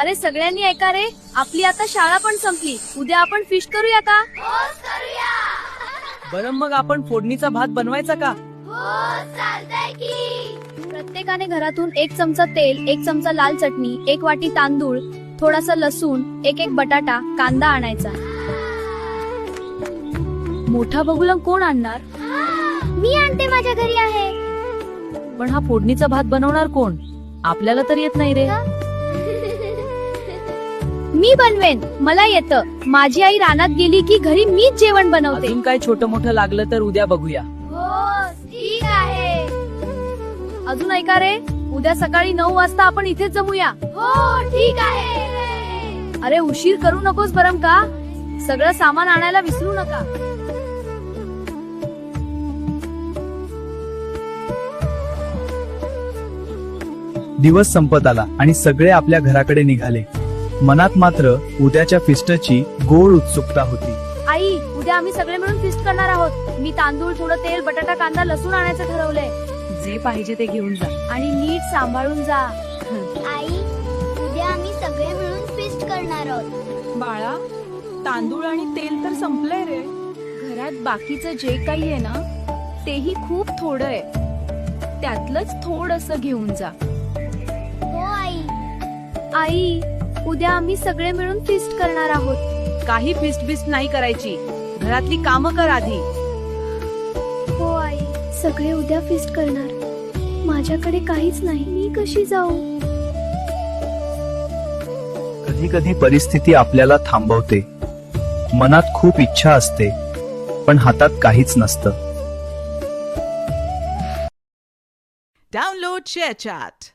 अरे सगळ्यांनी ऐका रे, आपली आता शाळा पण संपली. उद्या आपण फिश करूया का? बरं मग आपण फोडणीचा भात बनवायचा का? प्रत्येकाने घरातून 1 चमचा तेल, 1 चमचा लाल चटणी, 1 वाटी तांदूळ, थोडासा लसूण, एक बटाटा, कांदा आणायचा. मोठा बगुला कोण आणणार? मी आणते, माझ्या घरी आहे. पण हा फोडणीचा भात बनवणार कोण? आपल्याला तर येत नाही रे. मी बनवेन, मला येतं. माझी आई रानात गेली की घरी मीच जेवण बनवते. अजून काय छोटं मोठं लागलं तर उद्या बघूया. ठीक आहे. अजून ऐका रे, उद्या सकाळी 9 वाजता आपण इथेच जमूया. ठीक आहे. अरे उशीर करू नकोस बरं का? सगळं सामान आणायला विसरू नका. दिवस संपत आला आणि सगळे आपल्या घराकडे निघाले. मनात मात्र उद्याच्या फिस्टची गोड उत्सुकता होती. आई, उद्या आम्ही सगळे मिळून फिस्ट करणार आहोत. मी तांदूळ, थोडं तेल, बटाटा, कांदा, लसूण आणायचं ठरवलंय. जे पाहिजे ते घेऊन जा. आणि नीट सांभाळून जा. आई, उद्या आम्ही सगळे मिळून फिस्ट करणार आहोत. बाळा, तांदूळ आणि तेल तर संपलंय रे. घरात बाकीचं जे काही आहे ना, तेही खूप थोडं आहे. त्यातलंच थोडंसं घेऊन जा. हो आई. आई, उद्या आम्ही सगळे मिळून फिस्ट करणार आहोत. काही फिस्ट बिस्ट नाही करायची. घरातली कामं कर आधी. हो आई, सगळे उद्या फिस्ट करणार. माझ्याकडे काहीच नाही, मी कशी जाऊ? कधी कधी परिस्थिती आपल्याला थांबवते. मनात खूप इच्छा असते, पण हातात काहीच नसतं. Download ShareChat.